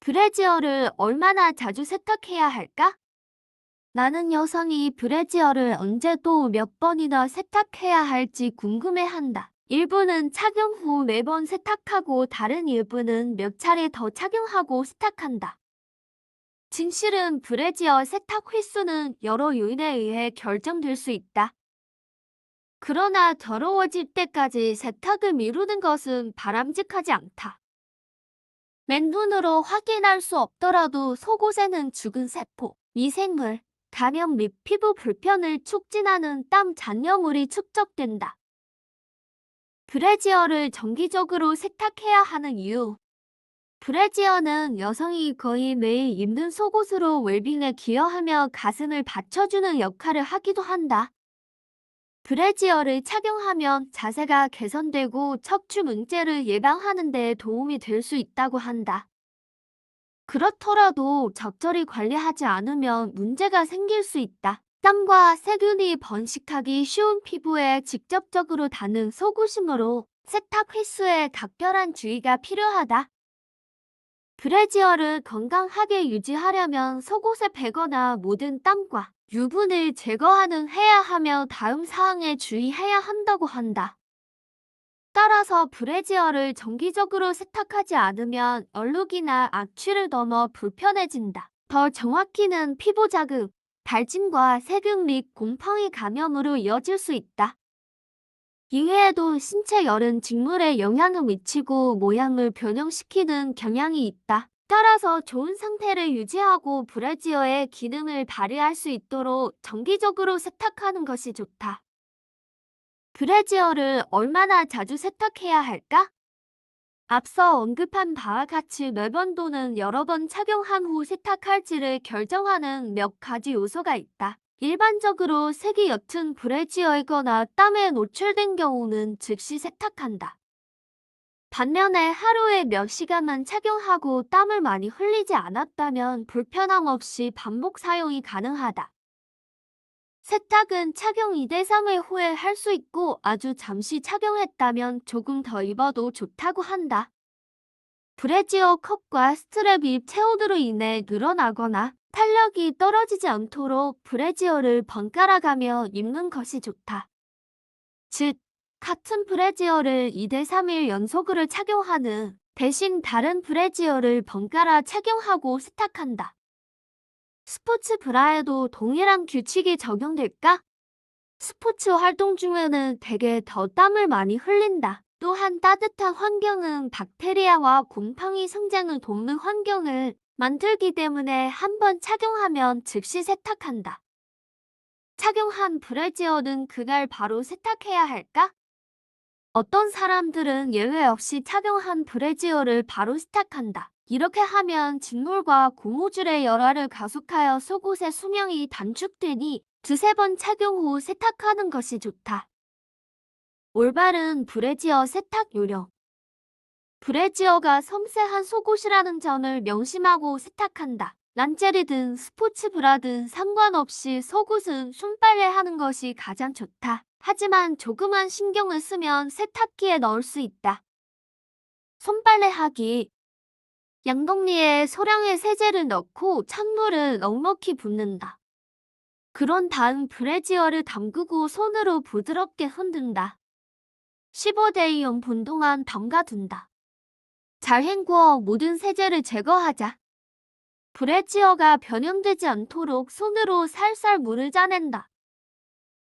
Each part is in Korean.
브래지어를 얼마나 자주 세탁해야 할까? 나는 여성이 브래지어를 언제 또 몇 번이나 세탁해야 할지 궁금해한다. 일부는 착용 후 매번 세탁하고 다른 일부는 몇 차례 더 착용하고 세탁한다. 진실은 브래지어 세탁 횟수는 여러 요인에 의해 결정될 수 있다. 그러나 더러워질 때까지 세탁을 미루는 것은 바람직하지 않다. 맨눈으로 확인할 수 없더라도 속옷에는 죽은 세포, 미생물, 감염 및 피부 불편을 촉진하는 땀 잔여물이 축적된다. 브래지어를 정기적으로 세탁해야 하는 이유. 브래지어는 여성이 거의 매일 입는 속옷으로 웰빙에 기여하며 가슴을 받쳐주는 역할을 하기도 한다. 브래지어를 착용하면 자세가 개선되고 척추 문제를 예방하는 데 도움이 될 수 있다고 한다. 그렇더라도 적절히 관리하지 않으면 문제가 생길 수 있다. 땀과 세균이 번식하기 쉬운 피부에 직접적으로 닿는 속옷이므로 세탁 횟수에 각별한 주의가 필요하다. 브래지어를 건강하게 유지하려면 속옷에 배거나 묻은 땀과 유분을 제거하는 해야 하며 다음 사항에 주의해야 한다고 한다. 따라서 브래지어를 정기적으로 세탁하지 않으면 얼룩이나 악취를 넘어 불편해진다. 더 정확히는 피부 자극, 발진과 세균 및 곰팡이 감염으로 이어질 수 있다. 이외에도 신체 열은 직물에 영향을 미치고 모양을 변형시키는 경향이 있다. 따라서 좋은 상태를 유지하고 브래지어의 기능을 발휘할 수 있도록 정기적으로 세탁하는 것이 좋다. 브래지어를 얼마나 자주 세탁해야 할까? 앞서 언급한 바와 같이 매번 또는 여러 번 착용한 후 세탁할지를 결정하는 몇 가지 요소가 있다. 일반적으로 색이 옅은 브래지어이거나 땀에 노출된 경우는 즉시 세탁한다. 반면에 하루에 몇 시간만 착용하고 땀을 많이 흘리지 않았다면 불편함 없이 반복 사용이 가능하다. 세탁은 착용 2대 3일 후에 할 수 있고 아주 잠시 착용했다면 조금 더 입어도 좋다고 한다. 브래지어 컵과 스트랩이 체온으로 인해 늘어나거나 탄력이 떨어지지 않도록 브래지어를 번갈아 가며 입는 것이 좋다. 즉, 같은 브래지어를 2대 3일 연속으로 착용하는 대신 다른 브래지어를 번갈아 착용하고 세탁한다. 스포츠 브라에도 동일한 규칙이 적용될까? 스포츠 활동 중에는 대개 더 땀을 많이 흘린다. 또한 따뜻한 환경은 박테리아와 곰팡이 성장을 돕는 환경을 만들기 때문에 한 번 착용하면 즉시 세탁한다. 착용한 브래지어는 그날 바로 세탁해야 할까? 어떤 사람들은 예외 없이 착용한 브래지어를 바로 세탁한다. 이렇게 하면 직물과 고무줄의 열화를 가속하여 속옷의 수명이 단축되니 두세 번 착용 후 세탁하는 것이 좋다. 올바른 브래지어 세탁 요령. 브래지어가 섬세한 속옷이라는 점을 명심하고 세탁한다. 란제리든 스포츠 브라든 상관없이 속옷은 손빨래하는 것이 가장 좋다. 하지만 조그만 신경을 쓰면 세탁기에 넣을 수 있다. 손빨래하기. 양동이에 소량의 세제를 넣고 찬물을 넉넉히 붓는다. 그런 다음 브래지어를 담그고 손으로 부드럽게 흔든다. 15대 2분 동안 담가둔다. 잘 헹구어 모든 세제를 제거하자. 브래지어가 변형되지 않도록 손으로 살살 물을 짜낸다.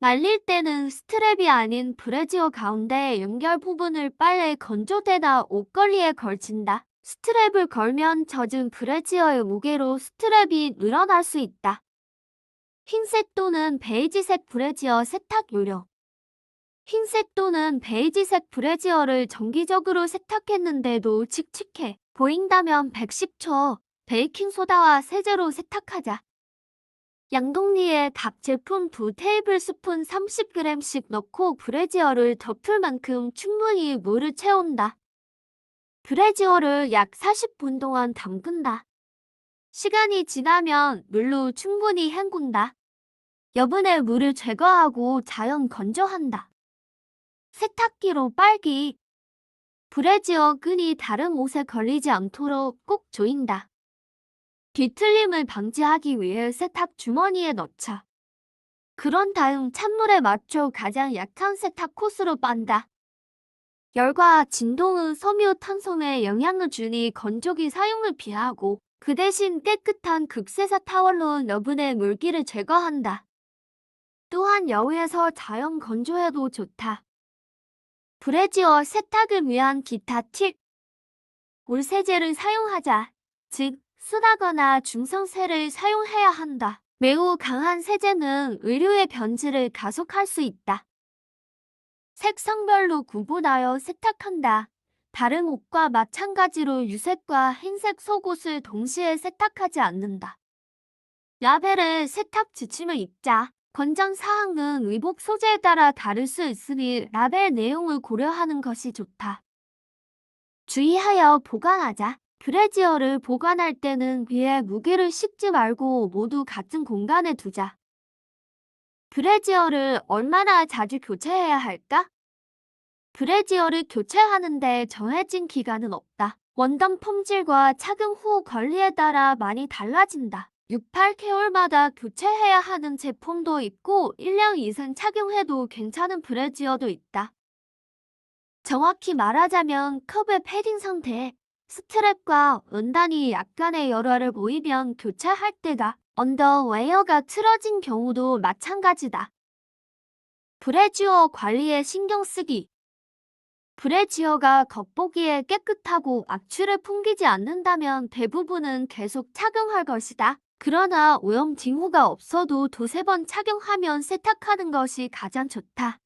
말릴 때는 스트랩이 아닌 브래지어 가운데 연결 부분을 빨래 건조대나 옷걸이에 걸친다. 스트랩을 걸면 젖은 브래지어의 무게로 스트랩이 늘어날 수 있다. 흰색 또는 베이지색 브래지어 세탁 요령. 흰색 또는 베이지색 브래지어를 정기적으로 세탁했는데도 칙칙해 보인다면 110초 베이킹소다와 세제로 세탁하자. 양동이에 각 제품 2테이블스푼 30g씩 넣고 브래지어를 덮을 만큼 충분히 물을 채운다. 브래지어를 약 40분 동안 담근다. 시간이 지나면 물로 충분히 헹군다. 여분의 물을 제거하고 자연 건조한다. 세탁기로 빨기. 브래지어 끈이 다른 옷에 걸리지 않도록 꼭 조인다. 뒤틀림을 방지하기 위해 세탁 주머니에 넣자. 그런 다음 찬물에 맞춰 가장 약한 세탁 코스로 빤다. 열과 진동은 섬유 탄성에 영향을 주니 건조기 사용을 피하고 그 대신 깨끗한 극세사 타월로 여분의 물기를 제거한다. 또한 여우에서 자연 건조해도 좋다. 브래지어 세탁을 위한 기타 팁. 물세제를 사용하자. 즉, 순하거나 중성세를 사용해야 한다. 매우 강한 세제는 의류의 변질을 가속할 수 있다. 색상별로 구분하여 세탁한다. 다른 옷과 마찬가지로 유색과 흰색 속옷을 동시에 세탁하지 않는다. 라벨에 세탁 지침을 읽자. 권장 사항은 의복 소재에 따라 다를 수 있으니 라벨 내용을 고려하는 것이 좋다. 주의하여 보관하자. 브래지어를 보관할 때는 위에 무게를 싣지 말고 모두 같은 공간에 두자. 브래지어를 얼마나 자주 교체해야 할까? 브래지어를 교체하는데 정해진 기간은 없다. 원단 품질과 착용 후 관리에 따라 많이 달라진다. 6, 8개월마다 교체해야 하는 제품도 있고 1년 이상 착용해도 괜찮은 브래지어도 있다. 정확히 말하자면 컵의 패딩 상태, 스트랩과 원단이 약간의 열화를 보이면 교체할 때다. 언더웨어가 틀어진 경우도 마찬가지다. 브래지어 관리에 신경 쓰기. 브래지어가 겉보기에 깨끗하고 악취를 풍기지 않는다면 대부분은 계속 착용할 것이다. 그러나 오염 징후가 없어도 두세 번 착용하면 세탁하는 것이 가장 좋다.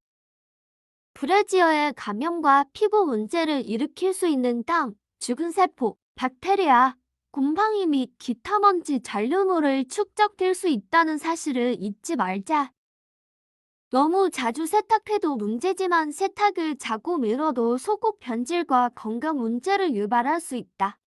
브래지어의 감염과 피부 문제를 일으킬 수 있는 땀, 죽은 세포, 박테리아, 곰팡이 및 기타 먼지 잔류물을 축적될 수 있다는 사실을 잊지 말자. 너무 자주 세탁해도 문제지만 세탁을 자꾸 미뤄도 속옷 변질과 건강 문제를 유발할 수 있다.